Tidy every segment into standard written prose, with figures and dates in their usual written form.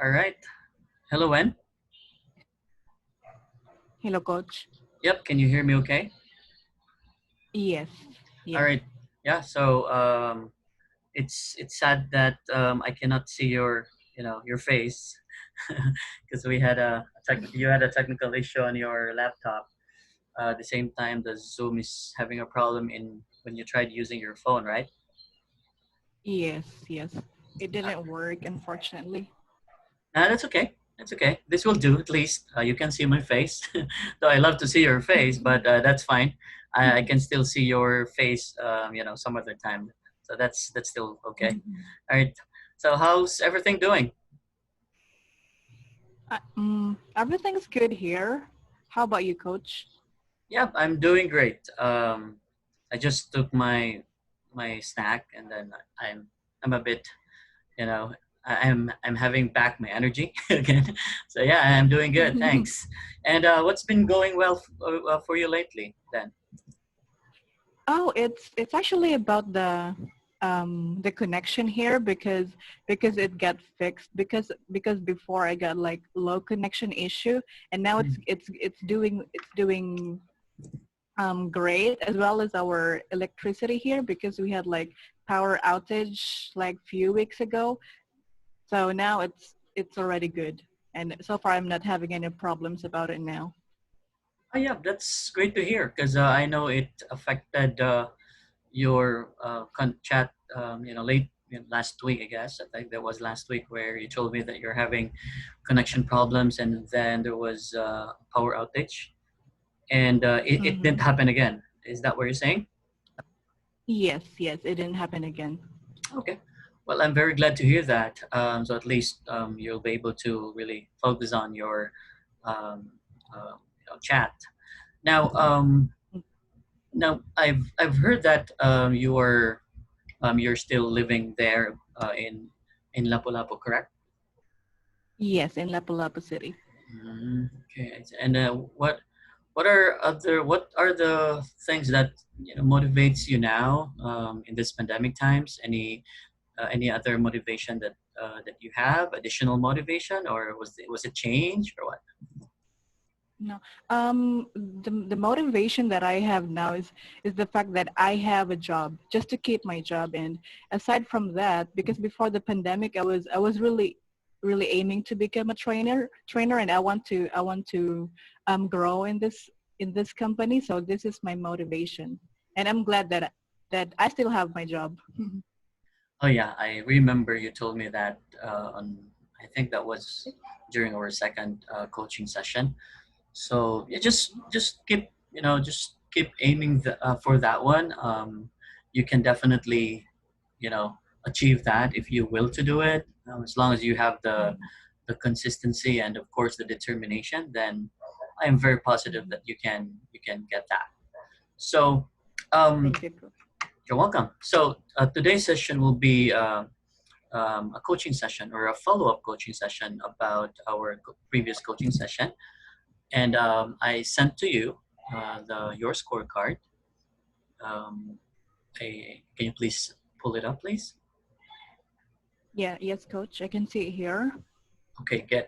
All right. Hello, Wen. Hello, coach. Yep. Can you hear me okay? Yes, All yes. right. Yeah. So it's sad that I cannot see your face because you had a technical issue on your laptop. At the same time, the Zoom is having a problem in when you tried using your phone, right? Yes, yes. It didn't work, unfortunately. That's okay. That's okay. This will do. At least you can see my face. Though I love to see your face, but that's fine. I can still see your face. Some other time. So that's still okay. All right. So how's everything doing? Everything's good here. How about you, coach? Yep, I'm doing great. I just took my snack and then I'm a bit, you know, I'm having back my energy again. So yeah, I'm doing good. Thanks. And what's been going well for you lately then? Oh, it's actually about the connection here because it got fixed because before I got like low connection issue and now it's doing great, as well as our electricity here because we had like power outage like few weeks ago. So now it's already good. And so far I'm not having any problems about it now. Oh yeah, that's great to hear because I know it affected your chat. Last week, I guess. I think that was last week where you told me that you're having connection problems, and then there was power outage, and it didn't Hmm. happen again. Is that what you're saying? Yes, yes, it didn't happen again. Okay. Well, I'm very glad to hear that. So at least you'll be able to really focus on your um, chat. Now, I've heard that you're still living there in Lapu-Lapu, correct? Yes, in Lapu-Lapu City. Okay. And what are the things that motivates you now in this pandemic times? Any other motivation that you have, additional motivation, or was it change or what? No. The motivation that I have now is the fact that I have a job, just to keep my job. And aside from that, because before the pandemic, I was really aiming to become a trainer, and I want to grow in this company. So this is my motivation, and I'm glad that I still have my job. Oh yeah, I remember you told me that on I think that was during our second coaching session. So yeah, just keep aiming for that one. You can definitely you know achieve that if you will to do it. As long as you have the consistency and of course the determination, then I am very positive that you can get that. So um, Thank you, coach. you're welcome. So today's session will be a coaching session or a follow-up coaching session about our previous coaching session, and I sent to you the your scorecard. Um, can you please pull it up, please? Yeah, yes, coach. I can see it here. Okay, good.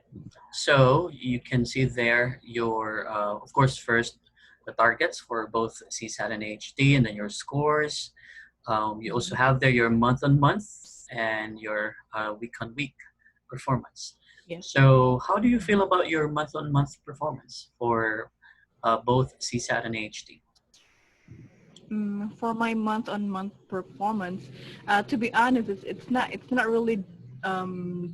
So you can see there your, of course, first the targets for both CSAT and HD, and then your scores. You also Mhm. have there your month on month and your week on week performance. Yes. So how do you feel Mhm. about your month on month performance for both CSAT and HD? For my month-on-month performance, to be honest, it's not really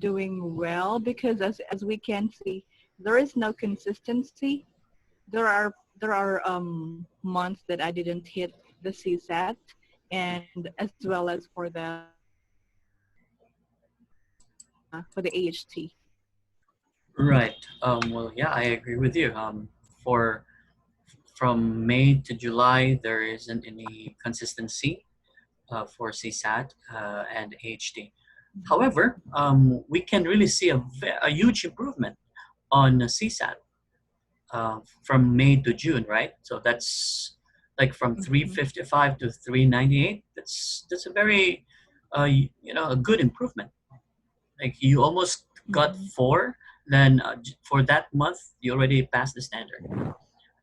doing well because as we can see, there is no consistency. There are months that I didn't hit the CSAT, and as well as for the AHT. Right. Well, yeah, I agree with you. For from May to July, there isn't any consistency for CSAT and HD. However, we can really see a huge improvement on CSAT from May to June, right? So that's like from Mhm. 355 to 398. That's a very a good improvement. Like you almost got Mhm. 4, then for that month you already passed the standard.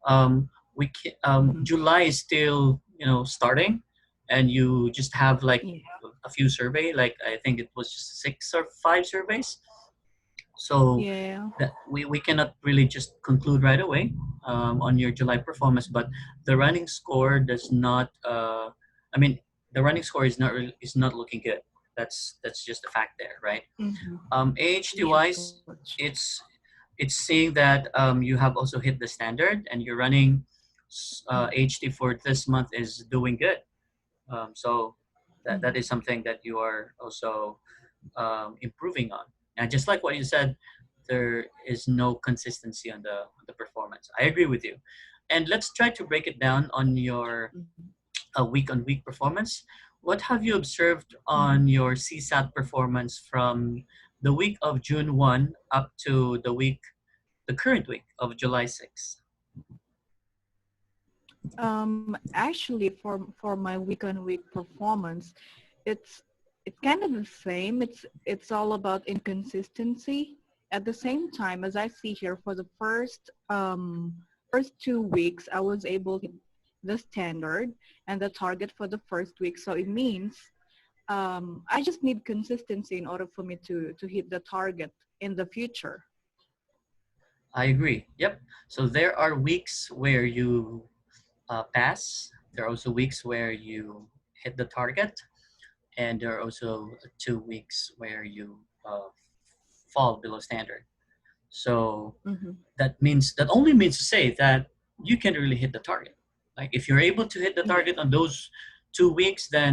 um, Mhm. July is still, starting, and you just have like Yeah. a few survey. Like I think it was just 6 or 5 surveys. So Yeah. that we cannot really just conclude right away on your July performance. But the running score does not. I mean, the running score is not looking good. That's just a fact there, right? Mhm. AHT Yes, wise, coach. it's it's saying that you have also hit the standard, and your running AHT for this month is doing good. So that is Mhm. something that you are also improving on. And just like what you said, there is no consistency on the performance. I agree with you. And let's try to break it down on your Mhm. week on week performance. What have you observed Mhm. on your CSAT performance from the week of June 1 up to the current week of July 6th? Actually, for my week-on-week performance, it's it's kind of the same. It's all about inconsistency. At the same time, as I see here, for the first 2 weeks, I was able to hit the standard and the target for the first week. So it means I just need consistency in order for me to hit the target in the future. I agree. Yep. So there are weeks where you pass. There are also weeks where you hit the target, and there are also 2 weeks where you fall below standard. So Hmm. that only means to say that you can really hit the target. Like if you're able to hit the Yes. target on those 2 weeks, then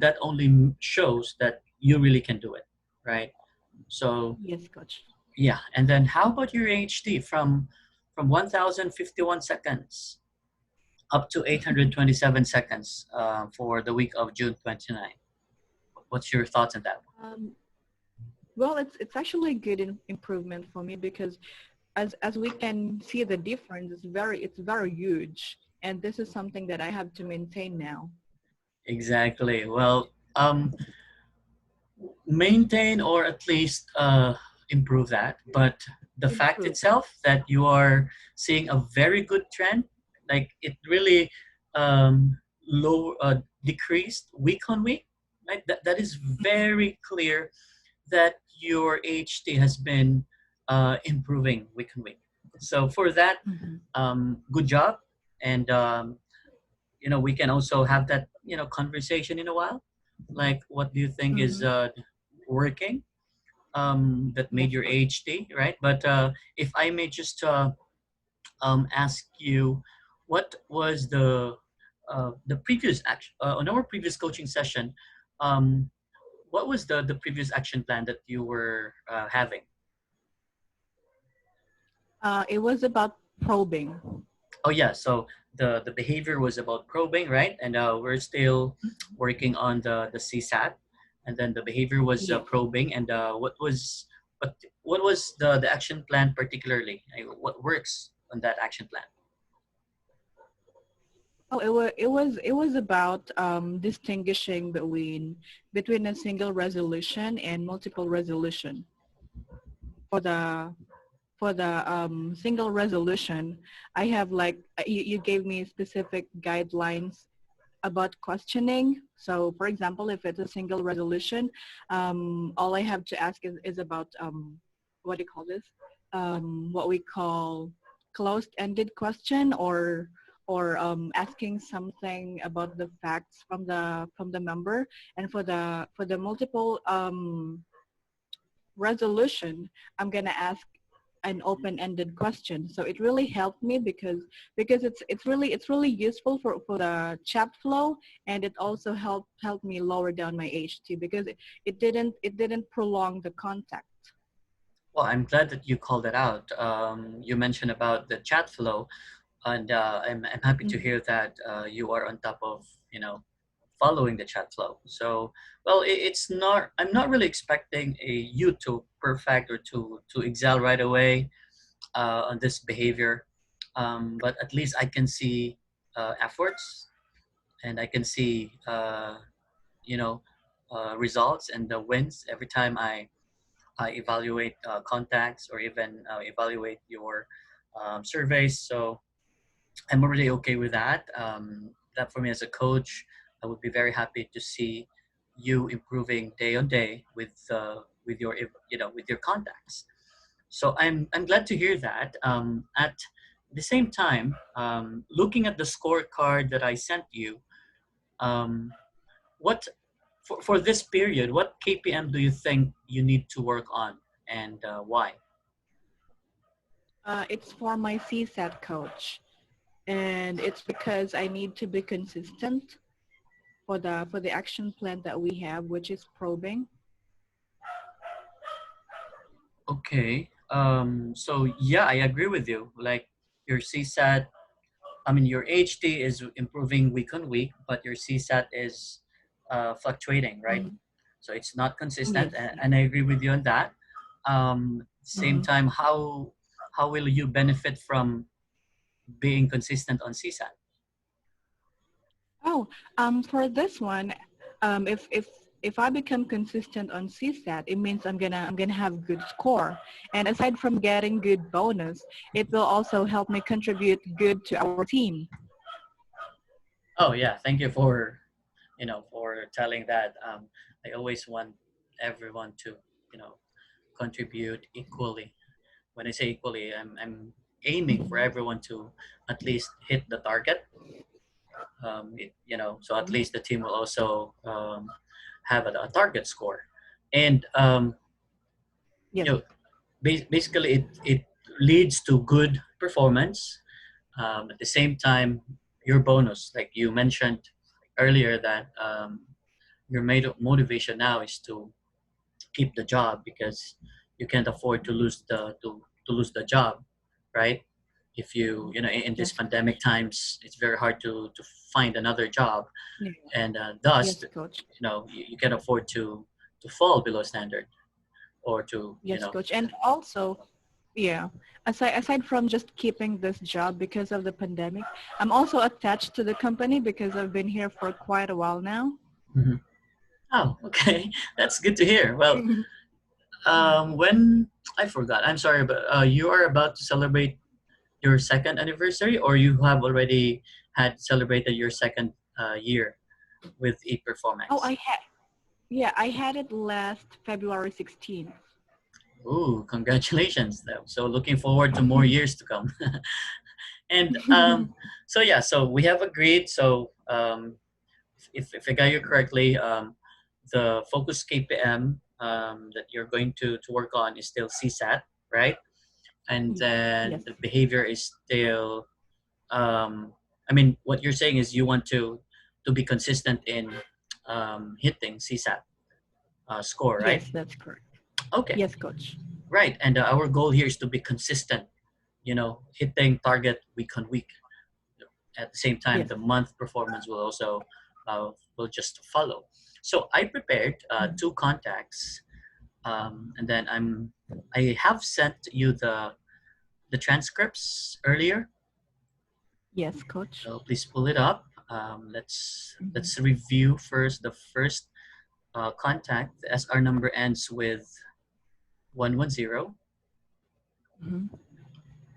that only shows that you really can do it, right? So Yes, coach. yeah, and then how about your HT from 1051 seconds up to 827 seconds for the week of June 29? What's your thoughts on that? Um, well, it's actually a good improvement for me because as we can see the difference, it's very huge, and this is something that I have to maintain now. Exactly. Well, maintain or at least improve that. But the fact Improve. itself that you are seeing a very good trend, like it really low decreased week on week, right? That is Hmm. very clear that your HT has been improving week on week. So for that, Hmm. good job, and we can also have that conversation in a while. Like, what do you think is Hmm. working that made Yes, your coach. AHD right? But if I may just ask you, what was the previous action on our previous coaching session? Um, what was the previous action plan that you were having? It was about probing. Oh yeah, so the behavior was about probing, right? And we're still working on the CSAT, and then the behavior was Yes. probing. And what was the action plan particularly? Like, what works on that action plan? Oh, it was about distinguishing between a single resolution and multiple resolution. For the single resolution, I have like you gave me specific guidelines about questioning. So for example, if it's a single resolution, all I have to ask is about what do you call this? What we call closed-ended question, or asking something about the facts from the member. And for the multiple resolution, I'm gonna ask an open-ended question. So it really helped me because it's really useful for the chat flow, and it also helped me lower down my HT because it didn't prolong the contact. Well, I'm glad that you called it out. You mentioned about the chat flow, and I'm happy to Mhm. hear that you are on top of following the chat flow. So, well, it's not. I'm not really expecting you to perfect or to excel right away on this behavior, but at least I can see efforts, and I can see you know results and the wins every time evaluate contacts or even evaluate your surveys. So I'm already okay with that. That for me as a coach, I would be very happy to see you improving day on day with your with your contacts. So I'm glad to hear that. At the same time, looking at the scorecard that I sent you, um, what for this period, what KPM do you think you need to work on, and why? It's for my CSAT coach, and it's because I need to be consistent for the action plan that we have, which is probing. Okay. So yeah, I agree with you. Like your CSAT, I mean your HT is improving week on week, but your CSAT is fluctuating, right? Hmm. So it's not consistent, Yes. and I agree with you on that. Same Hmm. time, how will you benefit from being consistent on CSAT? Oh, for this one, if I become consistent on CSAT, it means I'm gonna have good score. And aside from getting good bonus, it will also help me contribute good to our team. Oh yeah, thank you for for telling that. I always want everyone to you know contribute equally. When I say equally, I'm aiming for Mhm. everyone to at least hit the target. So at least the team will also have a target score, and you Yes. know, basically it leads to good performance. At the same time, your bonus, like you mentioned earlier, that your motivation now is to keep the job because you can't afford to lose to lose the job, right? If in this Yes, pandemic coach. times, it's very hard to find another job, Yeah. and thus Yes, coach. you can afford to fall below standard or to Yes, coach. And also, yeah, aside from just keeping this job because of the pandemic, I'm also attached to the company because I've been here for quite a while now. Mhm. Oh, okay. That's good to hear. Well, when I forgot, I'm sorry, but you are about to celebrate your second anniversary, or you have already had celebrated your second year with Oh, e-performance? I had it last February 16th. Ooh, congratulations! So looking forward to more years to come. And so yeah, so we have agreed. So if I got you correctly, the focus KPM that you're going to work on is still CSAT, right? And then Yes. the behavior is still I mean, what you're saying is you want to be consistent in hitting CSAT score, right? Yes, that's correct. Okay, Yes, coach. right. And our goal here is to be consistent. Hitting target week on week. At the same time, Yes. the month performance will also will just follow. So I prepared Mhm. two contacts, and then I have sent you the transcripts earlier. Yes, coach. So please pull it up. Mhm. Let's review first the first contact. The SR number ends with 110, Mhm.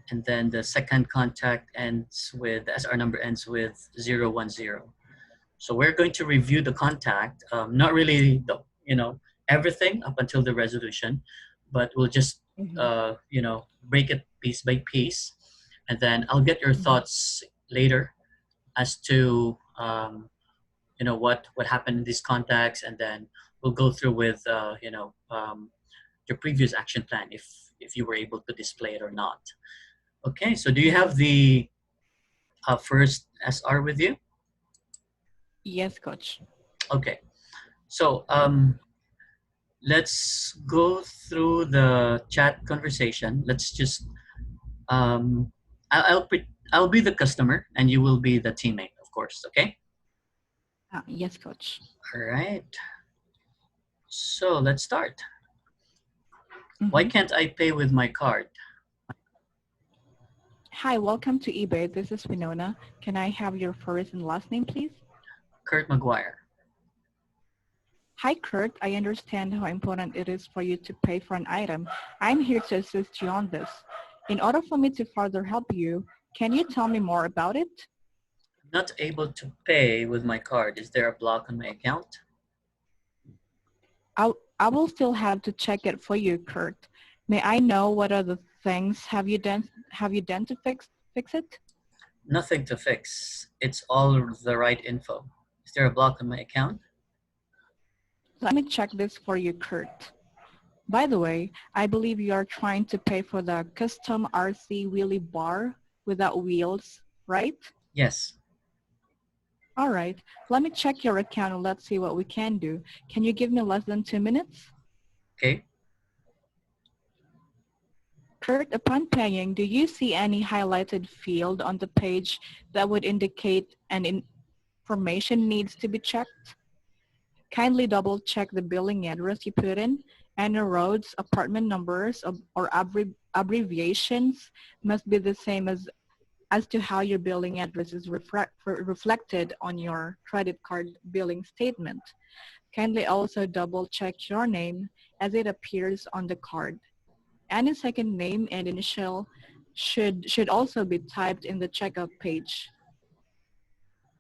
and then the second contact ends with the SR number ends with 010. So we're going to review the contact, not really everything up until the resolution, but we'll just Mhm. break it piece by piece, and then I'll get your Mhm. thoughts later as to what happened in these contacts, and then we'll go through with your previous action plan if you were able to display it or not. Okay, so do you Mhm. have the first SR with you? Yes, coach. Okay, so let's go through the chat conversation. Let's just I'll be the customer and you will be the teammate, of course. Okay. Yes, coach. All right. So let's start. Why Hmm. can't I pay with my card? Hi, welcome to eBay. This is Whenona. Can I have your first and last name, please? Kurt McGuire. Hi, Kurt. I understand how important it is for you to pay for an item. I'm here to assist you on this. In order for me to further help you, can you tell me more about it? I'm not able to pay with my card. Is there a block on my account? I will still have to check it for you, Kurt. May I know what other things have you done to fix it? Nothing to fix. It's all the right info. Is there a block on my account? Let me check this for you, Kurt. By the way, I believe you are trying to pay for the custom RC wheelie bar without wheels, right? Yes. All right, let me check your account and let's see what we can do. Can you give me less than 2 minutes? Okay. Kurt, upon paying, do you see any highlighted field on the page that would indicate an information needs to be checked? Kindly double check the billing address you put in. Any roads, apartment numbers, or abbreviations must be the same as to how your billing address is reflected on your credit card billing statement. Kindly also double check your name as it appears on the card. Any second name and initial should also be typed in the checkout page.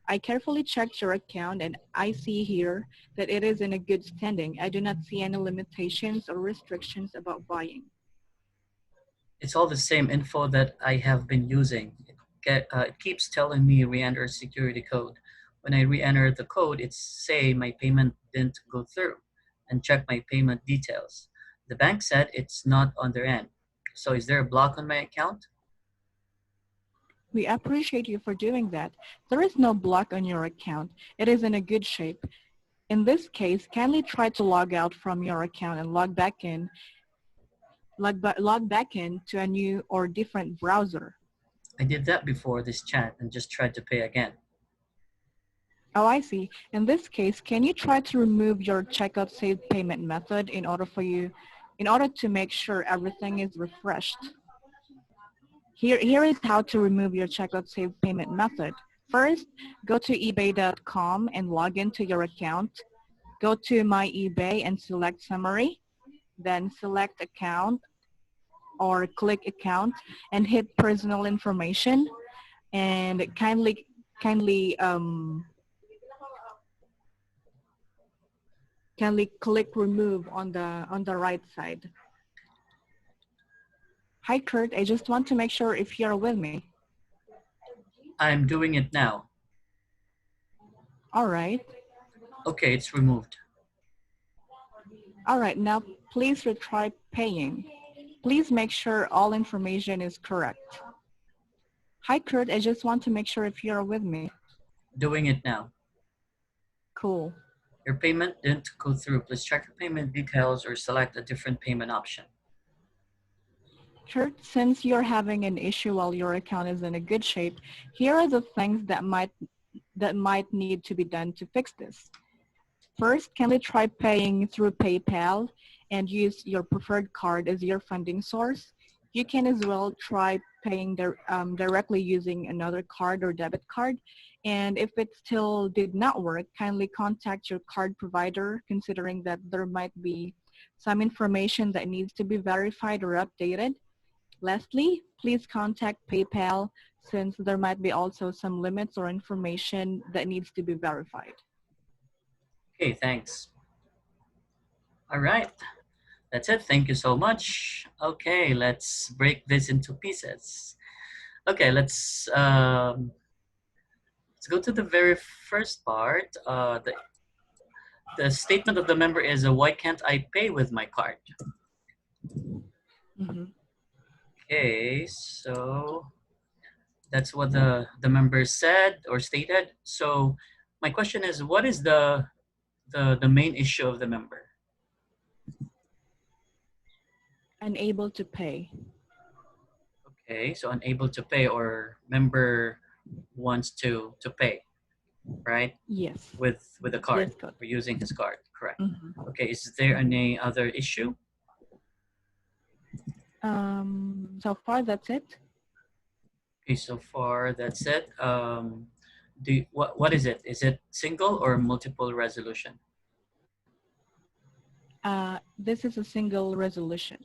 I carefully checked your account and I see here that it is in a good standing. I do not see any limitations or restrictions about buying. It's all the same info that I have been using. It keeps telling me re-enter security code. When I re-enter the code, it's say my payment didn't go through and check my payment details. The bank said it's not on their end. So is there a block on my account? We appreciate you for doing that. There is no block on your account. It is in a good shape. In this case, kindly try to log out from your account and log back in to a new or different browser. I did that before this chat and just tried to pay again. Oh, I see. In this case, can you try to remove your checkout saved payment method in order to make sure everything is refreshed? Here is how to remove your checkout saved payment method. First, go to ebay.com and log into your account. Go to My eBay and select Summary. Then select Account or click Account and hit Personal Information. And kindly kindly click Remove on the right side. Hi, Kurt. I just want to make sure if you're with me. I'm doing it now. All right. Okay, it's removed. All right. Now, please retry paying. Please make sure all information is correct. Hi, Kurt. I just want to make sure if you're with me. Doing it now. Cool. Your payment didn't go through. Please check your payment details or select a different payment option. Kurt, since you're having an issue while your account is in a good shape, here are the things that might need to be done to fix this. First, kindly try paying through PayPal and use your preferred card as your funding source. You can as well try paying directly using another card or debit card. And if it still did not work, kindly contact your card provider, considering that there might be some information that needs to be verified or updated. Lastly, please contact PayPal since there might be also some limits or information that needs to be verified. Okay, thanks. All right, that's it. Thank you so much. Okay, let's break this into pieces. Okay, let's go to the very first part. The statement of the member is, why can't I pay with my card? Mhm. Okay, so that's what the member said or stated. So my question is, what is the main issue of the member? Unable to pay. Okay, so unable to pay or member wants to pay, right? Yes. With a card Yes, good. or using his card, correct? Mhm. Okay, is there any other issue? So far, that's it. Okay, so far that's it. What is it? Is it single or multiple resolution? This is a single resolution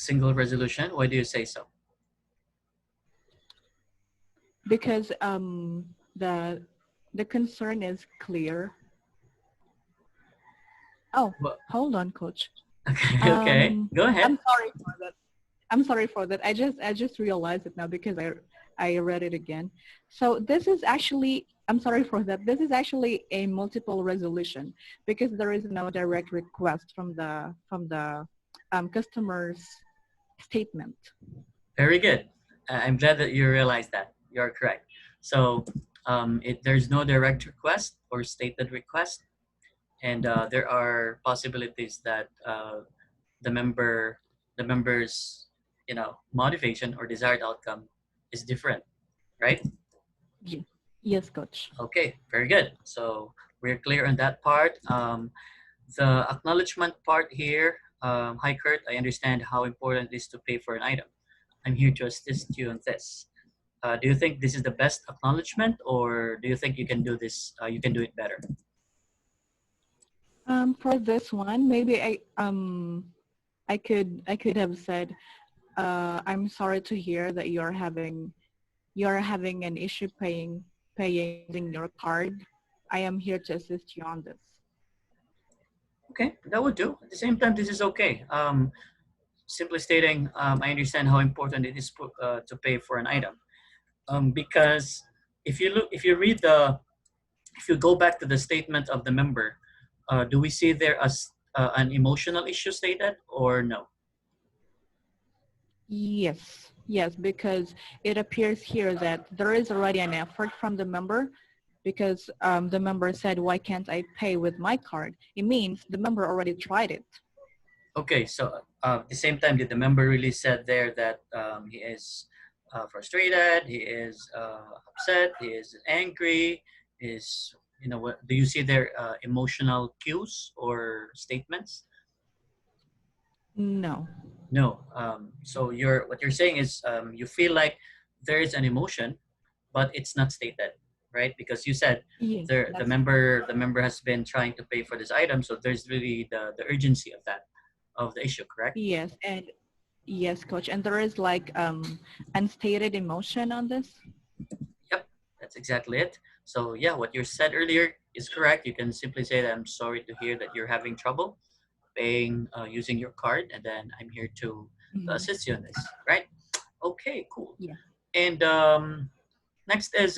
Single resolution. Why do you say so? because the concern is clear. Oh, Well, hold on, coach. okay, okay. Go ahead. I'm sorry for that. I'm sorry for that. I just realized it now because I read it again. So this is actually, I'm sorry for that. This is actually a multiple resolution because there is no direct request from the customer's statement. Very good. I'm glad that you realized that. You're correct. So there's no direct request or stated request, and there are possibilities that the member, the member's, motivation or desired outcome is different, right? Ye- Yes, coach. Okay, very good. So we're clear on that part. The acknowledgement part here. Hi, Kurt. I understand how important it is to pay for an item. I'm here to assist you on this. Do you think this is the best acknowledgement, or do you think you can do this? You can do it better. For this one, maybe I could have said, I'm sorry to hear that you're having an issue paying using your card. I am here to assist you on this. Okay, that would do. At the same time, this is okay. Simply stating, I understand how important it is to pay for an item. Because if you read if you go back to the statement of the member, do we see there as an emotional issue stated or no? Yes, yes, because it appears here that there is already an effort from the member because the member said, why can't I pay with my card? It means the member already tried it. Okay, so at the same time, did the member really said there that he is frustrated, he is upset, he is angry, is what do you see there emotional cues or statements? No. No. So what you're saying is you feel like there is an emotion, but it's not stated, right? Because you said Yes, that's the member has been trying to pay for this item, so there's really the urgency of the issue, correct? yes, and yes, coach. And there is like unstated emotion on this. Yep, that's exactly it. So yeah, what you said earlier is correct. You can simply say that I'm sorry to hear that you're having trouble paying using your card, and then I'm here to Hmm. assist you in this, right? Okay, cool. Yeah. And next is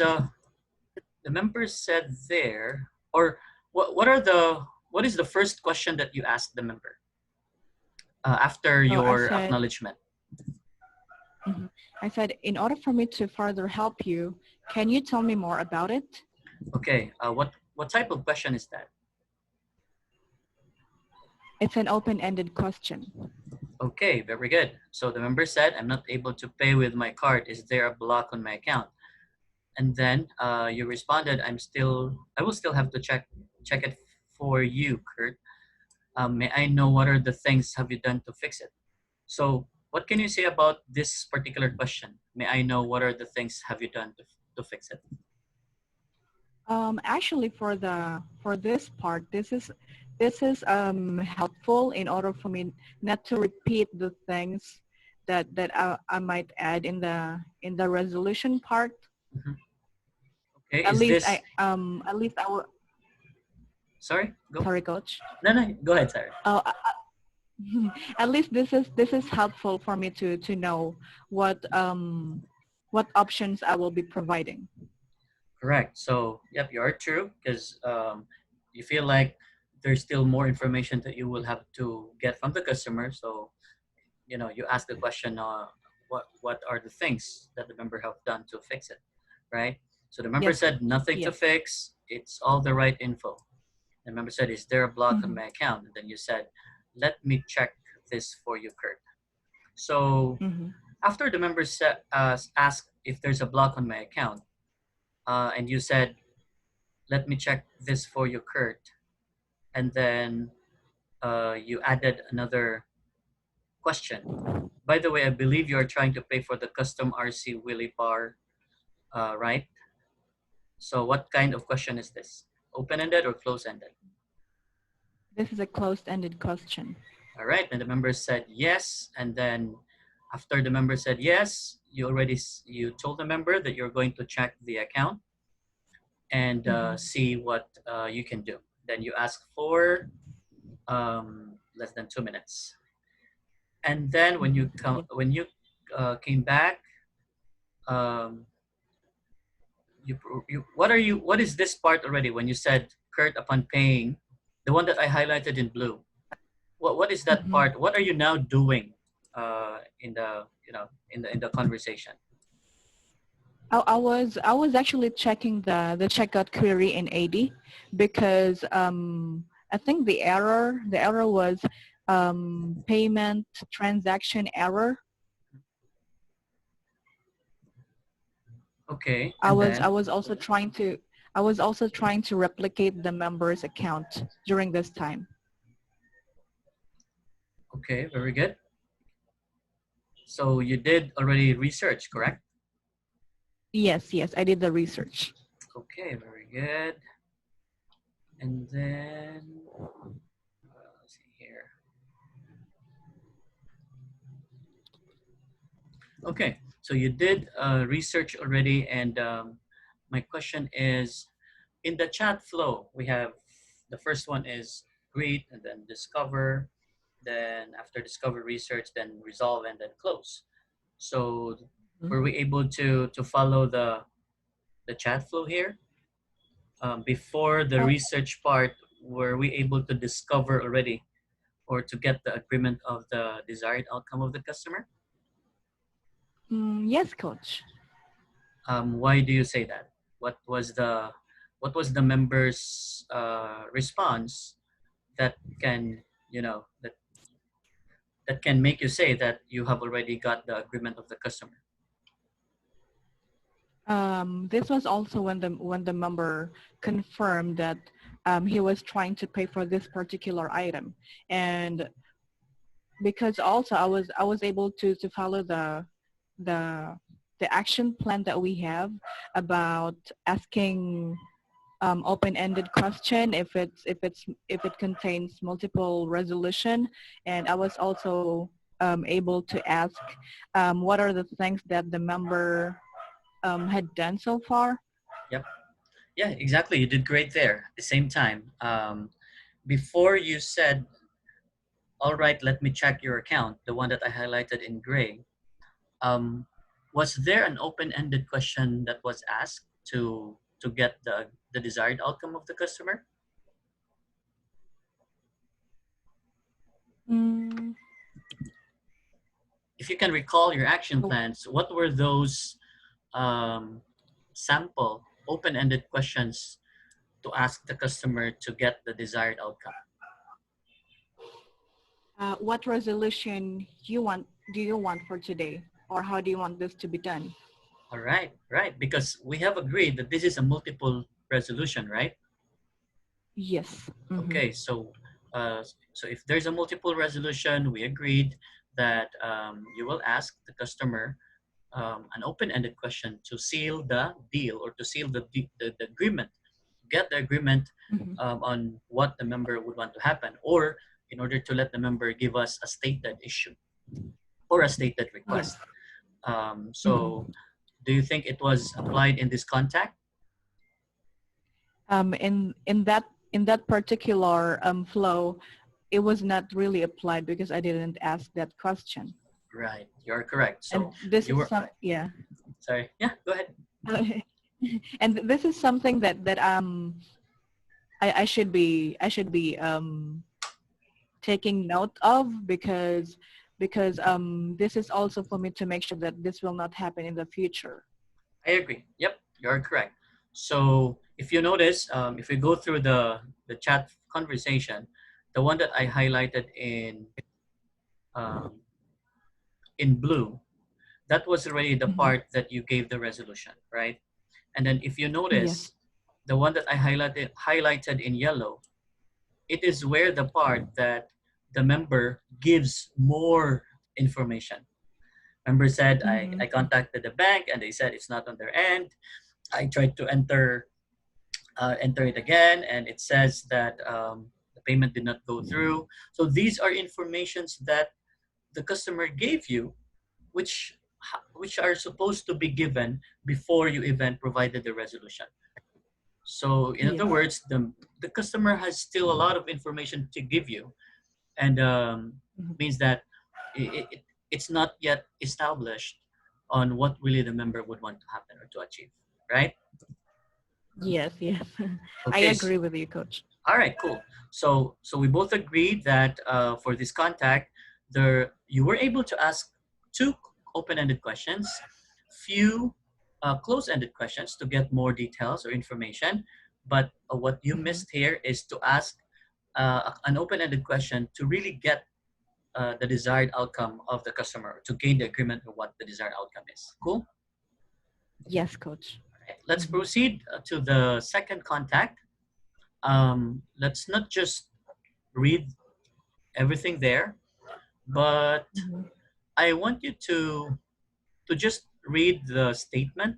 the members said there, or what is the first question that you asked the member after Oh, I your said, acknowledgement? mhm. I said, in order for me to further help you, can you tell me more about it? Okay, what type of question is that? It's an open-ended question. Okay, very good. So the member said, I'm not able to pay with my card. Is there a block on my account? And then you responded, I will still have to check it for you, Kurt. May I know what are the things have you done to fix it? So what can you say about this particular question? May I know what are the things have you done to fix it? Actually, for this part, this is helpful in order for me not to repeat the things that I might add in the resolution part. Mhm. Okay, At is least this, at least I will. sorry, go. Sorry, coach. No, no, go ahead, Sarah. Uh, at least this is helpful for me to know what options I will be providing. Correct. So, yep, you are true because you feel like there's still more information that you will have to get from the customer. So, you ask the question, what are the things that the member have done to fix it, right? So the member Yes, said coach. nothing to Yes. fix. It's all the right info. The member said, is there a block on Hmm. my account? And then you said, let me check this for you, Kurt. So Hmm. after the member said, asked if there's a block on my account, and you said, let me check this for you, Kurt. And then you added another question. By the way, I believe you are trying to pay for the custom RC Willy bar, right? So what kind of question is this? Open-ended or close-ended? This is a closed-ended question. All right, and the member said yes, and then after the member said yes, you told the member that you're going to check the account and Mm-hmm. see what you can do. Then you ask for less than 2 minutes, and then when Mm-hmm. you come Yeah. when you came back, um, what is this part already? When you said Kurt upon paying, the one that I highlighted in blue. What is that Mm-hmm. part? What are you now doing in the in the conversation? I was actually checking the checkout query in AD because I think the error was payment transaction error. Okay, I and was I then was also trying to I was also trying to replicate the member's account during this time. okay, very good. So you did already research, correct? Yes, yes, I did the research. Okay, very good. And then let's see here. Okay, so you did research already, and my question is, in the chat flow, we have the first one is greet, and then discover, then after discover, research, then resolve, and then close. So were we able to follow the chat flow here? Before the Uh, research part, were we able to discover already or to get the agreement of the desired outcome of the customer? yes, coach. Why do you say that? What was the members' response that can that can make you say that you have already got the agreement of the customer? This was also when the member confirmed that he was trying to pay for this particular item, and because also I was able to follow the the action plan that we have about asking open-ended question if it contains multiple resolution, and I was also able to ask what are the things that the member had done so far. Yep. Yeah, exactly. You did great there. At the same time, before you said, "All right, let me check your account," the one that I highlighted in gray, um, was there an open-ended question that was asked to get the desired outcome of the customer? Mm, If you can recall your action plans, what were those um, sample open-ended questions to ask the customer to get the desired outcome? what resolution do you want for today, or how do you want this to be done? All right, right, because we have agreed that this is a multiple resolution, right? Yes. Mm-hmm. Okay, uh, so if there's a multiple resolution, we agreed that you will ask the customer an open-ended question to seal the deal or to seal the agreement, get the agreement Mm-hmm. on what the member would want to happen, or in order to let the member give us a stated issue or a stated Yes. request. So Mm-hmm. do you think it was applied in this contact? In that particular flow, it was not really applied because I didn't ask that question. Right, you're correct. So And this you is were, some yeah. sorry, yeah, go ahead. And this is something that I should be taking note of because this is also for me to make sure that this will not happen in the future. I agree. Yep, you're correct. So if you notice, if we go through the chat conversation, the one that I highlighted um, in blue, that was already the Hmm. part that you gave the resolution, right? And then if you Yes. notice, the one that I highlighted in yellow, it is where the part that the member gives more information. Member said, Hmm. I contacted the bank and they said it's not on their end. I tried to enter it again, and it says that the payment did not go through. So these are informations that the customer gave you, which are supposed to be given before you even provided the resolution. So in other Yes. words, the customer has still a lot of information to give you, and Mhm. means that it's not yet established on what really the member would want to happen or to achieve, right? Yes, yes. I Okay, agree with you, coach. all right, cool. So we both agreed that for this contact, there you were able to ask two open-ended questions, few close-ended questions to get more details or information. But what you Mhm. missed here is to ask an open-ended question to really get the desired outcome of the customer, to gain the agreement of what the desired outcome is. Cool. Yes, coach. Right, let's Mhm. proceed to the second contact. Let's not just read everything there, but Mhm. I want you to just read the statement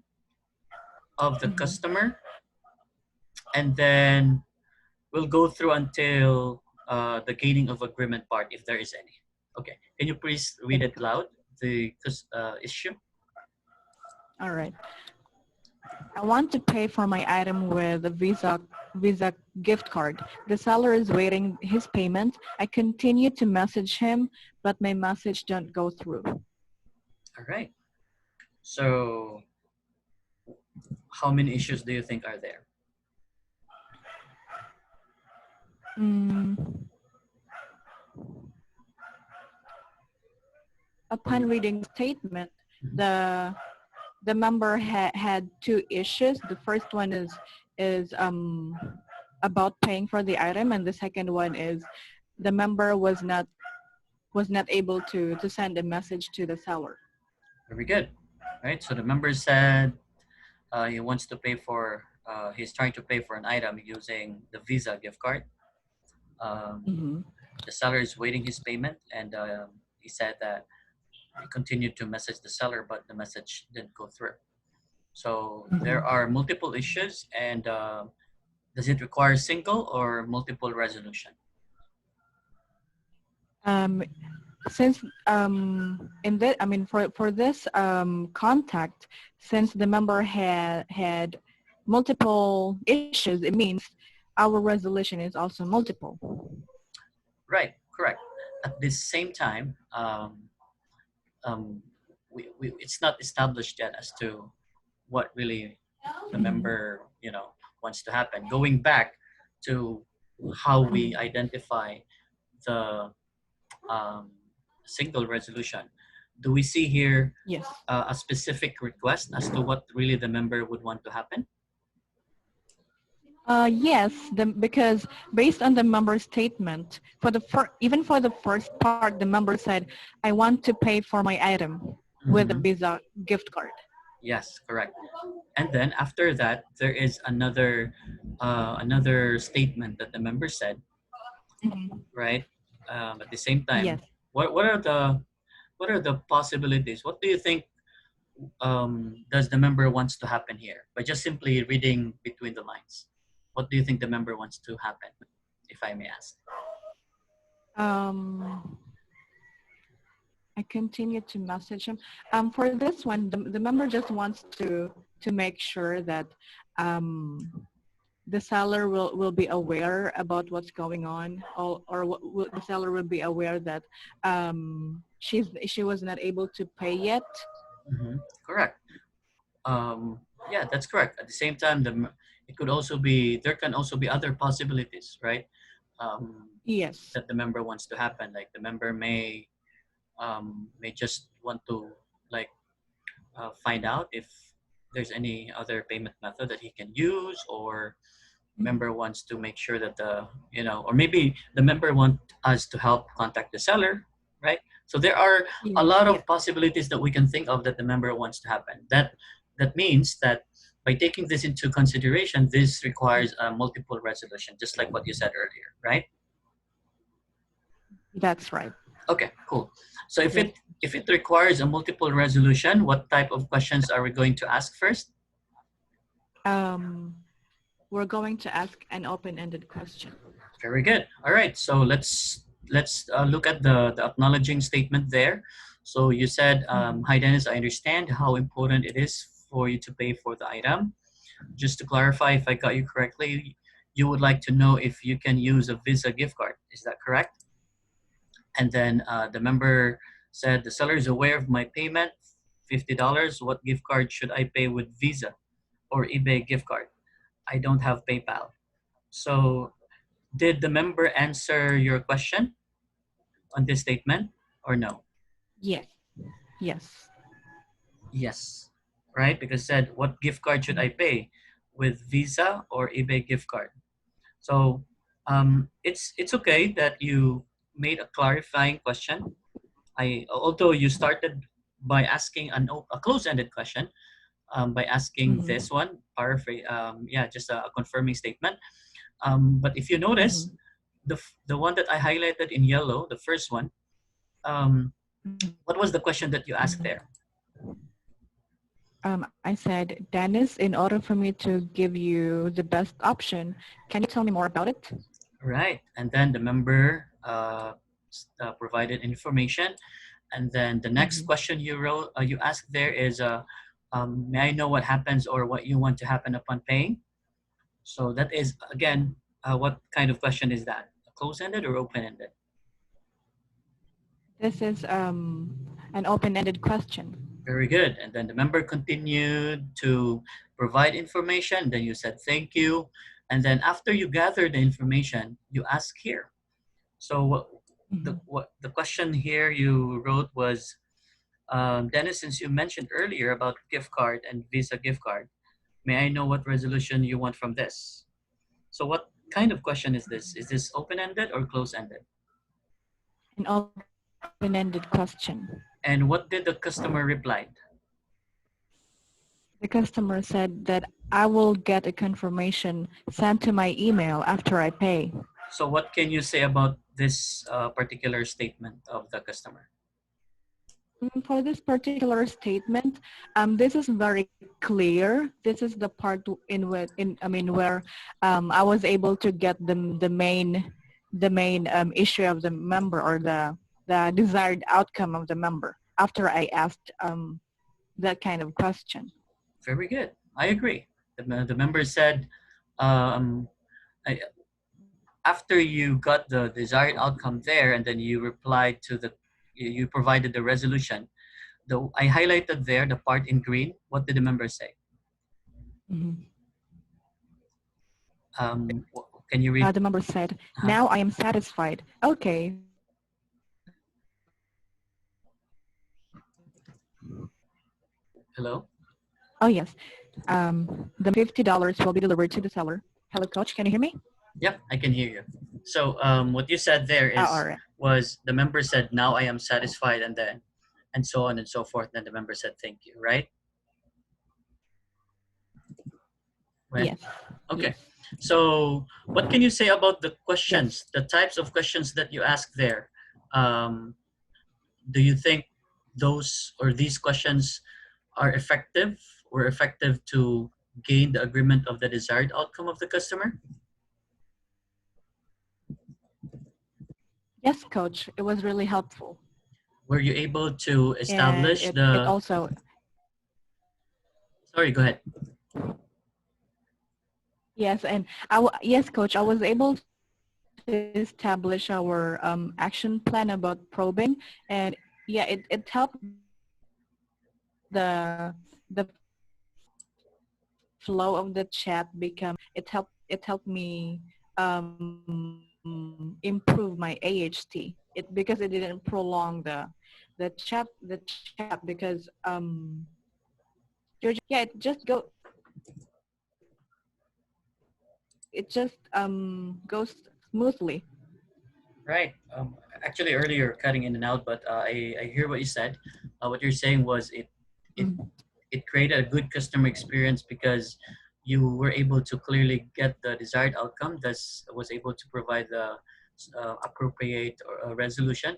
of the Mhm. customer, and then we'll go through until the gaining of agreement part, if there is any. Okay, can you please read Okay, it coach. loud? The issue. All right. I want to pay for my item with a Visa gift card. The seller is waiting his payment. I continue to message him, but my message don't go through. All right. So, how many issues do you think are there? Mm, When upon reading the statement, Mhm. the the member had two issues. The first one is about paying for the item, and the second one is the member was not able to send a message to the seller. Very good. Right. So the member said he wants to pay for. He's trying to pay for an item using the Visa gift card. Um, Mm-hmm. the seller is waiting his payment, and he said that he continued to message the seller, but the message didn't go through. So there Mm-hmm. are multiple issues, and does it require single or multiple resolution? Um, since in that I mean for this contact, since the member had multiple issues, it means our resolution is also multiple. Right. Correct. At the same time, um, it's not established yet as to what really the Mhm. member wants to happen. Going back to how we Mhm. identify the um, single resolution, do we see here Yes. a specific request as to what really the member would want to happen? Yes, because based on the member statement, even for the first part, the member said, "I want to pay for my item with a Hmm. Visa gift card." Yes, correct. And then after that, there is another statement that the member said, Mhm. right? At the same time, Yes. what are the possibilities? What do you think does the member wants to happen here? By just simply reading between the lines, what do you think the member wants to happen, if I may ask? Um, I continue to message him. For this one, the member just wants to make sure that um, the seller will be aware about what's going on, or the seller will be aware that she was not able to pay yet. Hmm. Correct. Yeah, that's correct. At the same time, it could also be there can also be other possibilities, right? Yes. That the member wants to happen. Like the member may just want to like find out if there's any other payment method that he can use, or Mhm. member wants to make sure that or maybe the member want us to help contact the seller, right? So there are a Yes. lot Yes. of possibilities that we can think of that the member wants to happen. That means that by taking this into consideration, this requires a multiple resolution, just like what you said earlier, right? That's right. Okay, cool. So if Yes. it requires a multiple resolution, what type of questions are we going to ask first? Um, we're going to ask an open-ended question. Very good. All right. So let's look at the acknowledging statement there. So you said, "Hi Mhm. Dennis, I understand how important it is for you to pay for the item. Just to clarify, if I got you correctly, you would like to know if you can use a Visa gift card. Is that correct?" And then the member said, "The seller is aware of my payment, $50. What gift card should I pay with Visa or eBay gift card? I don't have PayPal." So did the member answer your question on this statement or no? Yes. Yes. Yes, right? Because said, "What gift card should I Mhm. pay with Visa or eBay gift card?" So it's okay that you made a clarifying question. Although you started by asking a close-ended question, by asking this Mhm. one, paraphrase, yeah, just a confirming statement. But if you notice, Mhm. the one that I highlighted in yellow, the first one, um, what was the question that you asked there? I said, Dennis, in order for me to give you the best option, can you tell me more about it? Right, and then the member provided information, and then the next Mhm. question you asked there is, "May I know what happens or what you want to happen upon paying?" So that is again, what kind of question is that? Close-ended or open-ended? This is an open-ended question. Very good. And then the member continued to provide information. Then you said thank you, and then after you gather the information, you ask here. So what the question here you wrote was, Dennis, since you mentioned earlier about gift card and Visa gift card, may I know what resolution you want from this? So what kind of question is this? Is this open-ended or close-ended? An open-ended question. And what did the customer reply? The customer said that I will get a confirmation sent to my email after I pay. So what can you say about this particular statement of the customer? For this particular statement, this is very clear. This is the part where I was able to get the main issue of the member, or the desired outcome of the member after I asked that kind of question. Very good. I agree. The member said, um, I, after you got the desired outcome there, and then you replied to you provided the resolution. I highlighted there the part in green. What did the member say? Mhm. Can you read? The member said, Uh-huh. now I am satisfied. Okay, Hello. oh yes. The $50 will be delivered to the seller. Hello, coach, can you hear me? Yep, I can hear you. So what you said there All is right. was the member said, "Now I am satisfied," and then and so on and so forth. Then the member said, "Thank you." Right? Right. Yes, Okay. yes. So what can you say about the Yes. questions, the types of questions that you ask there? Um, do you think those or these questions are effective or effective to gain the agreement of the desired outcome of the customer? Yes, coach. It was really helpful. Were you able to And establish it the? also, Sorry, go ahead. yes, and yes, coach, I was able to establish our action plan about probing. And yeah, it helped the flow of the chat become, it helped me improve my AHT. Because it didn't prolong the chat because it just goes smoothly. Right. Actually, earlier cutting in and out, but I hear what you said. What you're saying was it Mhm. it created a good customer experience because you were able to clearly get the desired outcome. Thus, was able to provide the appropriate or resolution.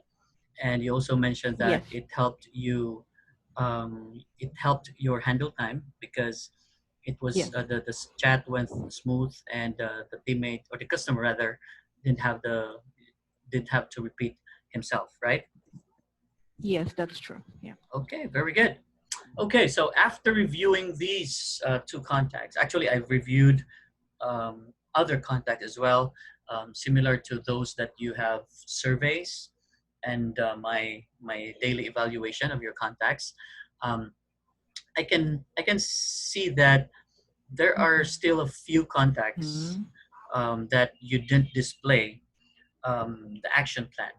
And you also mentioned that Yes, it helped your handle time because it was yes. the chat went smooth, and the teammate or the customer rather didn't have the didn't have to repeat himself, right? Yes, that's true. Yeah. Okay, very good. Okay, so after reviewing these two contacts, actually I've reviewed other contacts as well, similar to those that you have surveys and my daily evaluation of your contacts. Um, I can see that there are still a few contacts Mm-hmm. that you didn't display the action plan,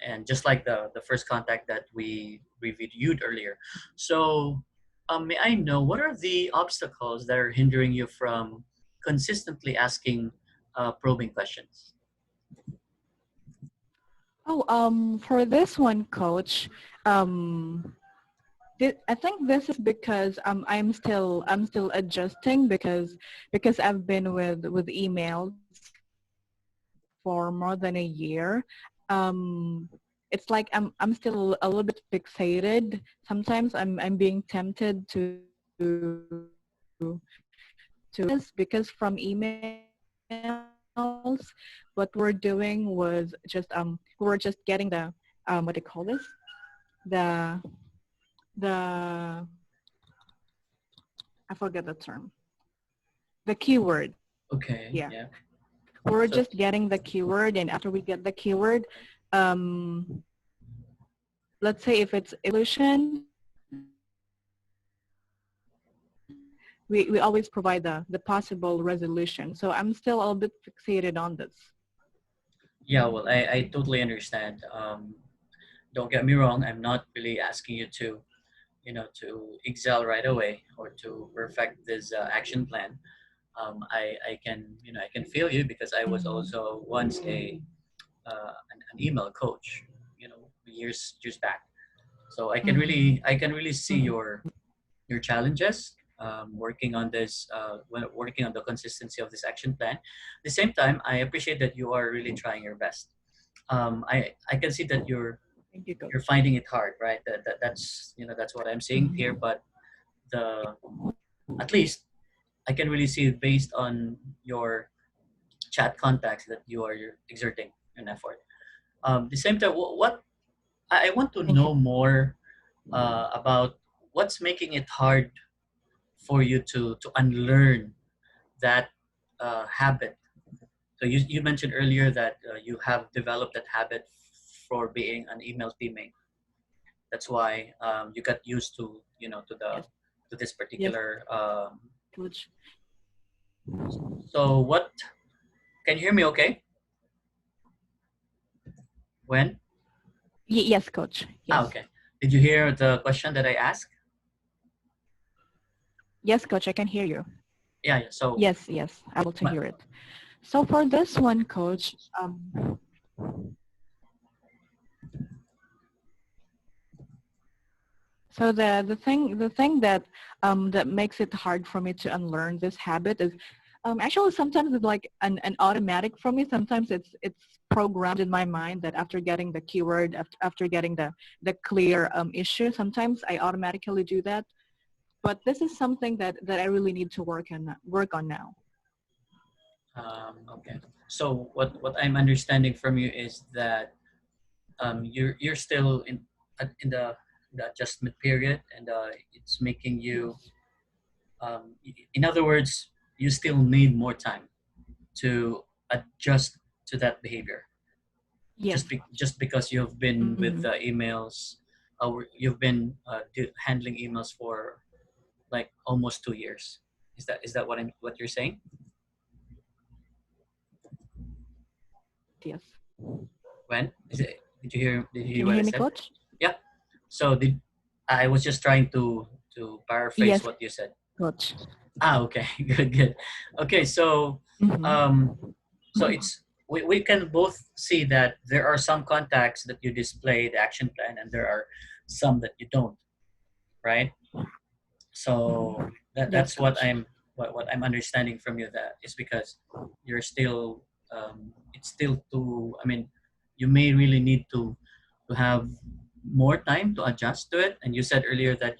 and just like the first contact that we reviewed earlier. So, may I know what are the obstacles that are hindering you from consistently asking probing questions? Oh, for this one, coach, um, I think this is because I'm still adjusting because I've been with emails for more than a year. Um, it's like I'm still a little bit fixated. Sometimes I'm being tempted to because from emails, what we're doing was just we were just getting what do you call this, the the I forget the term, the keyword. Okay, Yeah, yeah. we're So just getting the keyword, and after we get the keyword, um, let's say if it's we always provide the possible resolution. So I'm still a little bit fixated on this. yeah, well, I totally understand. Don't get me wrong. I'm not really asking you to to excel right away or to perfect this action plan. I can I can feel you because I was Mm-hmm. also once an email coach, years back. So Mm-hmm. I can really see your challenges working on this working on the consistency of this action plan. At the same time, I appreciate that you are really trying your best. I can see that Thank you, you're coach. finding it hard, right? That's that's what I'm seeing here. Mm-hmm. But the at least I can really see based on your chat contacts that you are exerting an effort. The same time, what I want to Thank you. know more about what's making it hard for you to unlearn that habit. So you mentioned earlier that you have developed that habit for being an email teammate. That's why you got used to Yes. to this Yes, particular. coach. So what can you hear me? Okay, when Yes, coach. Yes. okay. Did you hear the question that I asked? Yes, coach. I can hear you. Yeah, yeah. So Yes, yes. I'm able to my, hear it. So for this one, coach, so the thing that makes it hard for me to unlearn this habit is actually sometimes it's like an automatic for me. Sometimes it's programmed in my mind that after getting the keyword, after getting the clear issue, sometimes I automatically do that. But this is something that I really need to work on now. okay. So what I'm understanding from you is that you're still in the adjustment period, and it's making you. Yes. In other words, you still need more time to adjust to that behavior. Yes. Just because you've been with Mm-hmm. emails, you've been handling emails for like almost 2 years. Is that what you're saying? Yes. When is it? Did you hear Can you what I hear me, said? coach? Yeah. So did I was just trying to paraphrase Yes, what you said. coach. Ah, okay, good, good. Okay, so um, Mm-hmm. so it's we can both see that there are some contacts that you display the action plan, and there are some that you don't, right? So Yes, that's coach. what I'm understanding from you, that is because you're still it's still too. I mean, you may really need to have more time to adjust to it. And you said earlier that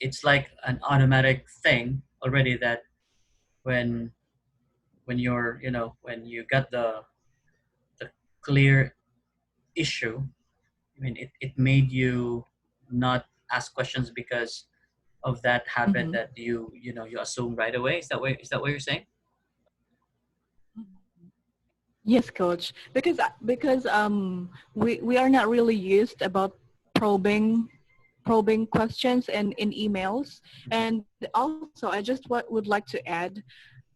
it's like an automatic thing already, that when when you're, when you got the clear issue, I mean, it made you not ask questions because of that habit that Mm-hmm. you assume right away. Is that what you're saying? Yes, coach. Because we are not really used about probing questions in emails. And also, I just would like to add,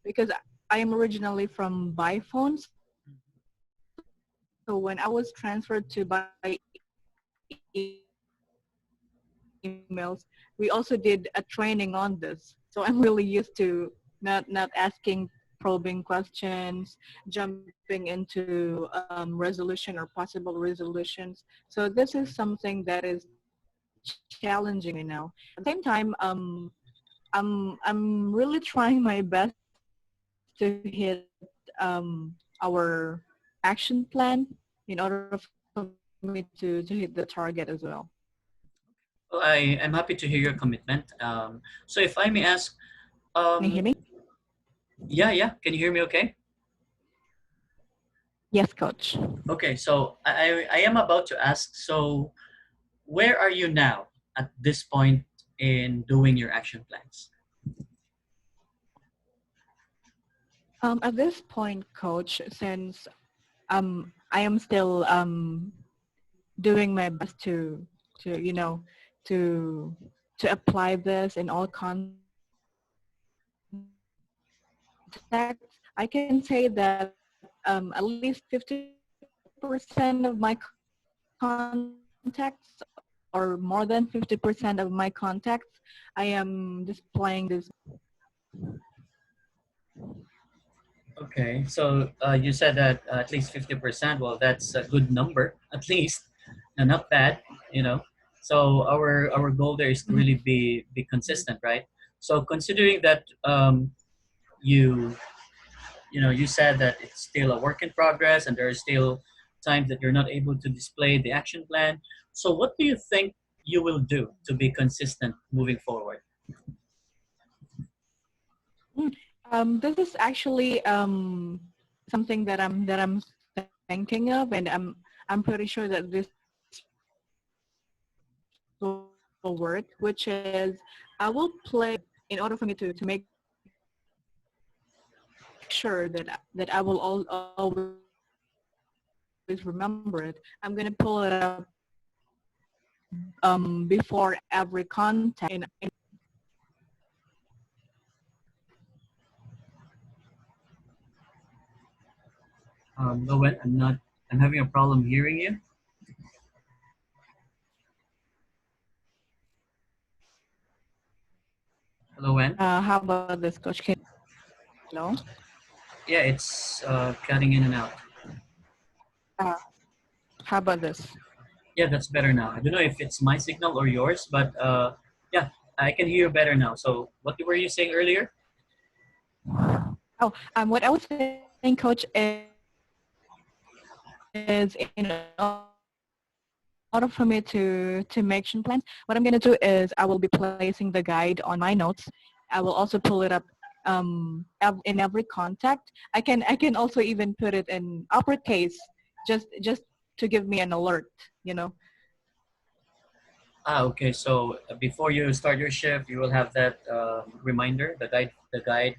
because I am originally from by phone, so when I was transferred to by emails, we also did a training on this. So I'm really used to not asking probing questions, jumping into resolution or possible resolutions. So this is something that is challenging me now. At the same time, I'm really trying my best to hit our action plan in order for me to hit the target as well. Well, I'm happy to hear your commitment. So if I may ask, Can you um, hear me? yeah, yeah, can you hear me? Okay. Yes, coach. Okay. So I am about to ask. So where are you now at this point in doing your action plans? At this point, coach, since I am still doing my best to to apply this in all contexts, I can say that at least 50% of my contacts or more than 50% of my contacts I am displaying this. Okay, so you said that at least 50%. Well, that's a good number, at least. No, not bad, you know. So our goal there is to really Mhm. be consistent, right? So considering that you you said that it's still a work in progress and there are still times that you're not able to display the action plan. So what do you think you will do to be consistent moving forward? This is actually something that I'm thinking of, and I'm pretty sure that this will work. Which is, I will play a game in order for me to make sure that I will always remember it. I'm gonna pull it up before every contact in No, when I'm not, I'm having a problem hearing you. Hello, Wen. How about this, Coach? Hello? Yeah, it's cutting in and out. Uh, how about this? Yeah, that's better now. I don't know if it's my signal or yours, but yeah, I can hear you better now. So, what were you saying earlier? What I was saying, Coach, is in order for me to make action plans, what I'm gonna do is I will be placing the guide on my notes. I will also pull it up in every contact. I can also even put it in uppercase, just to give me an alert. You know. Okay. So before you start your shift, you will have that reminder, the guide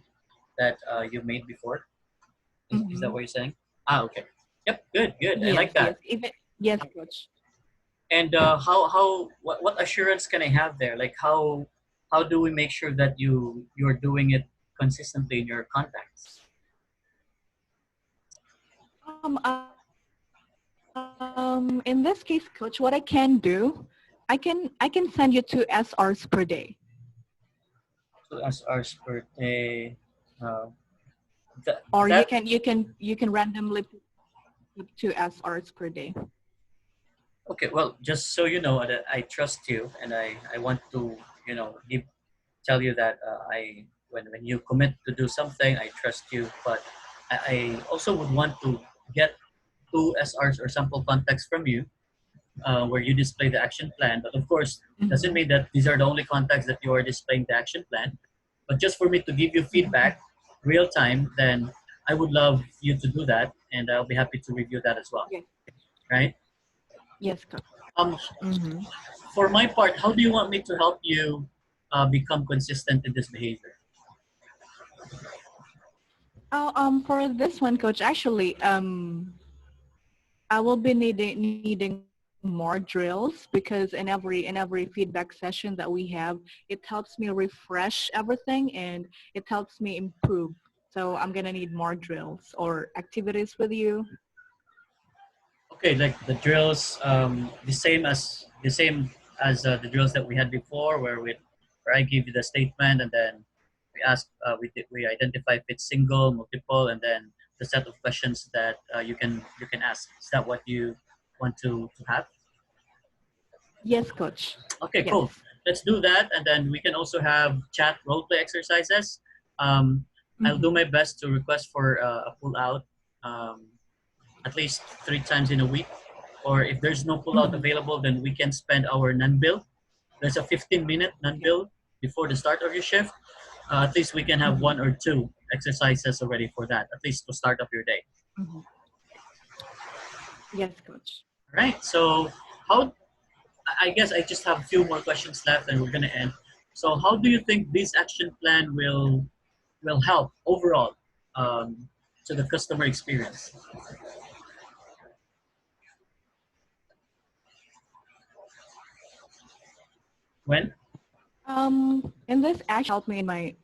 that you made before. Is that Hmm. what you're saying? Okay. Yep. Good. Good. I Yes, like yes. that. Even yes, Coach. And what assurance can I have there? Like how do we make sure that you're doing it consistently in your contacts? In this case, Coach, what I can do, I can send you 2 SRs per day, So as ours per day, uh, that or you that can randomly put 2 SRs per day. okay. Well, just so you know that I trust you, and I want to give tell you that I when you commit to do something, I trust you. But I also would want to get two SRs or sample contacts from you where you display the action plan. But of course, it doesn't Mm-hmm. mean that these are the only contacts that you are displaying the action plan. But just for me to give you feedback real time, then I would love you to do that, and I'll be happy to review that as well. Yes. Right? Yes, coach. Um, Mm-hmm. for my part, how do you want me to help you become consistent in this behavior? For this one, coach, actually, I will be needing more drills because in every feedback session that we have, it helps me refresh everything and it helps me improve. So I'm gonna need more drills or activities with you. Okay, like the drills, the same as the drills that we had before, where I give you the statement and then we identify if it's single, multiple, and then the set of questions that you can ask. Is that what you want to have? Yes, coach. Okay, cool. Yes. Let's do that, and then we can also have chat role play exercises. Um, I'll do Mm-hmm. my best to request for a pull out um, at least 3 times in a week. Or if there's no pull out Mm-hmm. available, then we can spend our non-bill. There's a 15-minute Okay. non-bill before the start of your shift. At least we can have Mm-hmm. one or two exercises already for that, at least to start off your day. Mm-hmm. Yes, coach. All right. So how I guess I just have a few more questions left, and we're gonna end. So, how do you think this action plan will help overall um, to the customer experience? When? And this actually helped me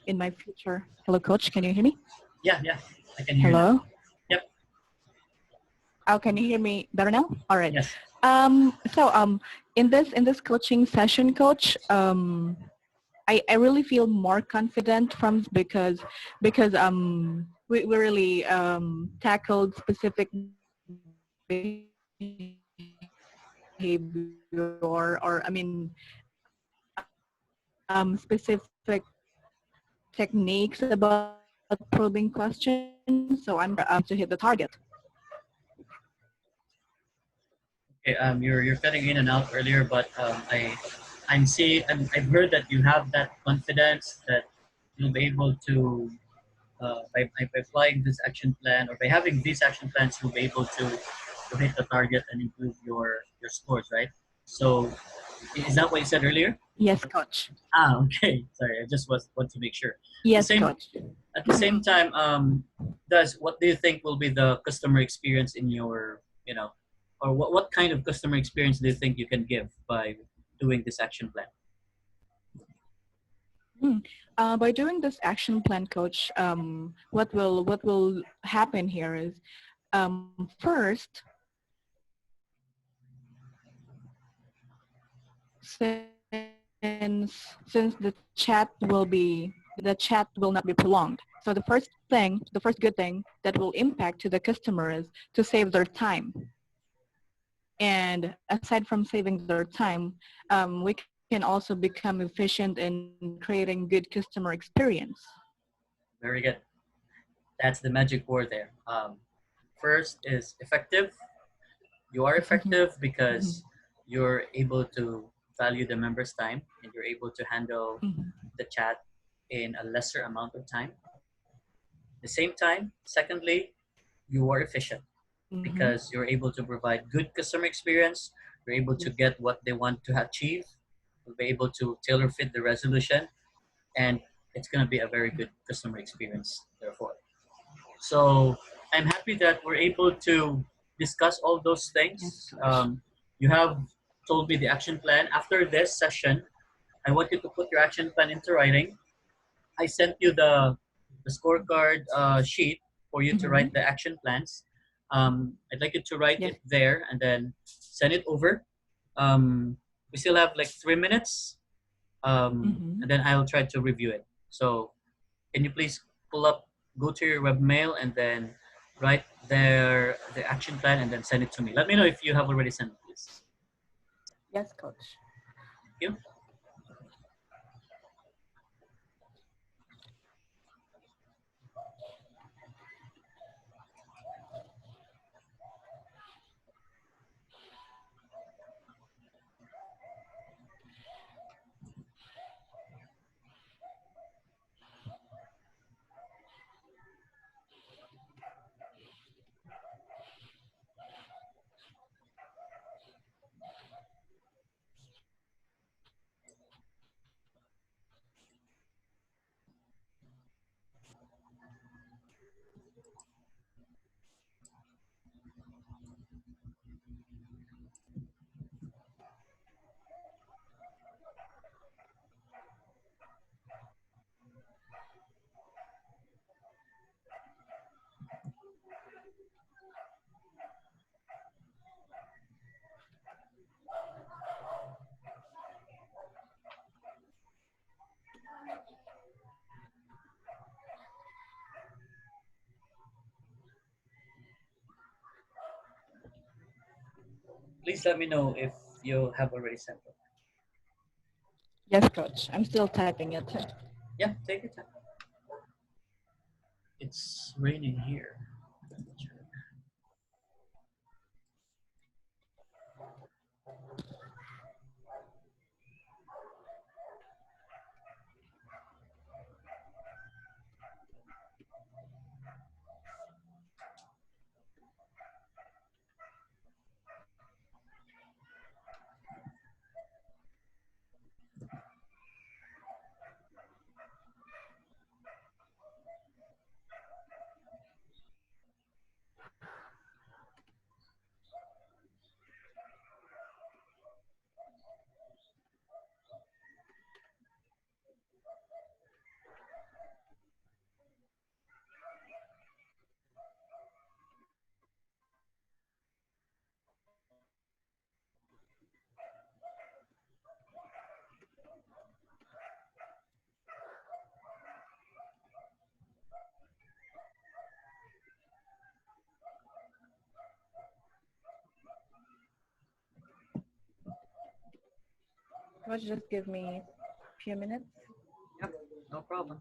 in my future. Hello, coach. Can you hear me? Yeah, yeah, I can hear you now. Hello. Yep. Oh, can you hear me better now? All right. Yes. In this coaching session, coach, I really feel more confident from because we really tackled specific behavior or I mean specific techniques about probing questions. So I'm more confident to hit the target. Okay. You're cutting in and out earlier, but I've heard that you have that confidence that you'll be able to by applying this action plan or by having these action plans, you'll be able to hit the target and improve your scores, right? So is that what you said earlier? Yes, coach. Ah, okay. Sorry, I just want to make sure. The Yes, same coach. at the same time, does what do you think will be the customer experience in your, or what kind of customer experience do you think you can give by doing this action plan? Hmm. By doing this action plan, coach, what will happen here is first, since the chat will not be prolonged. So the first good thing that will impact to the customer is to save their time. And aside from saving their time, we can also become efficient in creating good customer experience. Very good. That's the magic word there. First is effective. You are effective because you're able to value the member's time and you're able to handle the chat in a lesser amount of time. At the same time, secondly, you are efficient Mm-hmm. because you're able to provide good customer experience. You're able to Yes. get what they want to achieve. You'll be able to tailor fit the resolution, and it's going to be a very good customer experience. Therefore, so I'm happy that we're able to discuss all those Yes, things. coach. You have told me the action plan. After this session, I want you to put your action plan into writing. I sent you the scorecard sheet for you to Mm-hmm. write the action plans. I'd like you to write Yes. it there and then send it over. We still have like 3 minutes, Mm-hmm. and then I'll try to review it. So can you please go to your webmail and then write there the action plan and then send it to me. Let me know if you have already sent it, please. Yes, coach. Thank you. Please let me know if you have already sent it. Yes, coach. I'm still typing it. Yeah, take your time. It's raining here. Coach, just give me a few minutes. Yep, no problem.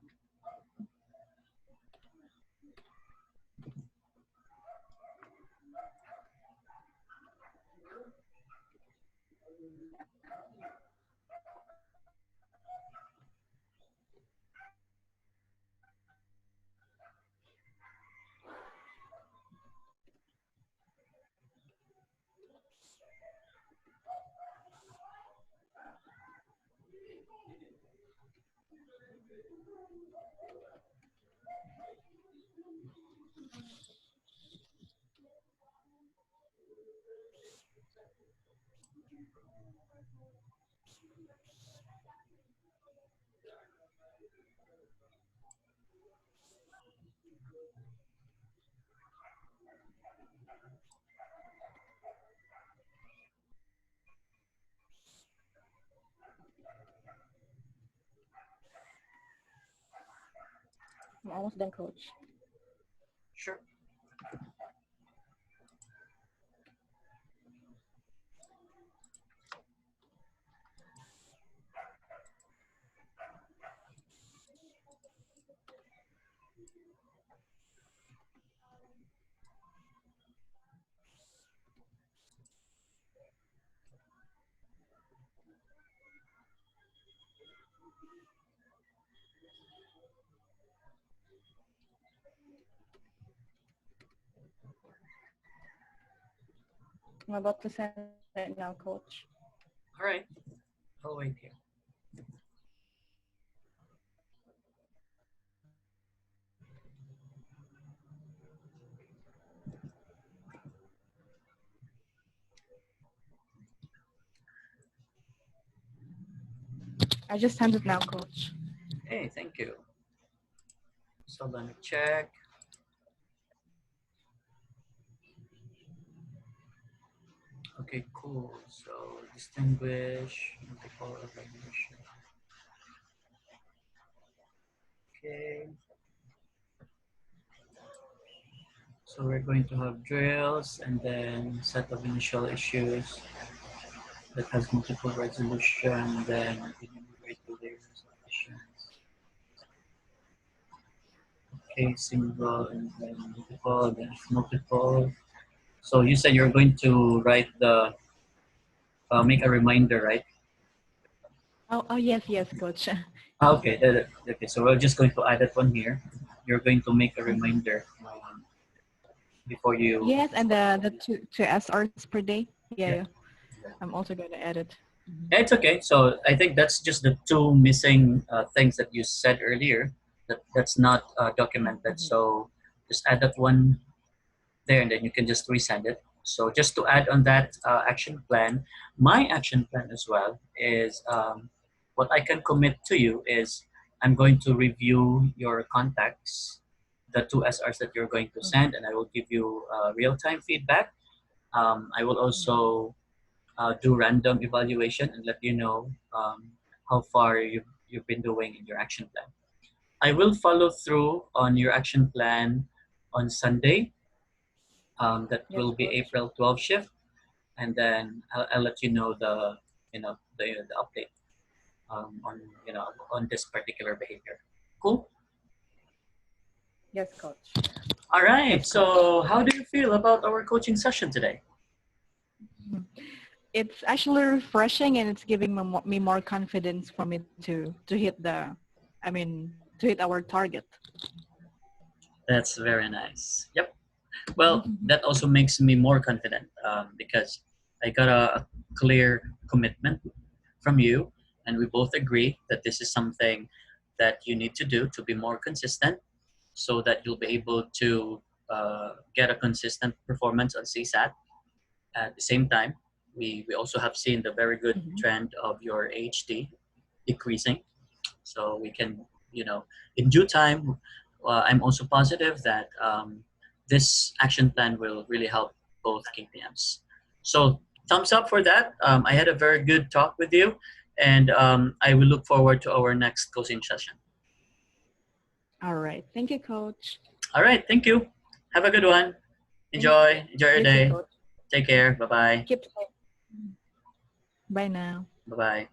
I'm almost done, coach. Sure. I'm about to send it now, coach. All right. I'll wait here. I just sent it now, coach. Hey, thank you. So let me check. Okay, cool. So distinguish multiple evaluation. Okay. So we're going to have drills and then set of initial issues that has multiple resolution, then enumerate the layers of questions. Okay, single and then multiple, then multiple. So you said you're going to write the make a reminder, right? Oh, yes, yes, coach. Okay, okay. So we're just going to add that one here. You're going to make a Mhm. reminder before you. Yes, and the two SRs per day. Yeah, Yeah, yeah. I'm also going to add it. Mhm. yeah, it's okay. So I think that's just the two missing things that you said earlier. That's not documented. Mhm. So just add that one there, and then you can just resend it. So just to add on that action plan, my action plan as well is what I can commit to you is I'm going to review your contacts, the two SRs that you're going to Mhm. send, and I will give you real time feedback. I will Mhm. also do random evaluation and let you know how far you've been doing in your action plan. I will follow through on your action plan on Sunday. That Yes, will be coach. April 12 shift. and then I'll let you know the update on on this particular behavior. Cool. Yes, coach. All right. Yes, coach. So, how do you feel about our coaching session today? Mhm. It's actually refreshing and it's giving me more confidence for me to hit to hit our target. That's very nice. Yep. Well, that also makes me more confident because I got a clear commitment from you, and we both agree that this is something that you need to do to be more consistent so that you'll be able to get a consistent performance on CSAT. At the same time, we also have seen the very good Mhm. trend of your HD decreasing. So we can, in due time, I'm also positive that this action plan will really help both KPMs. So thumbs up for that. I had a very good talk with you, and I will look forward to our next coaching session. All right. Thank you, coach. All right, thank you. Have a good one. Thank you. Enjoy your You too, day. coach. Take care. Bye bye. Keep safe. Bye now. Bye bye.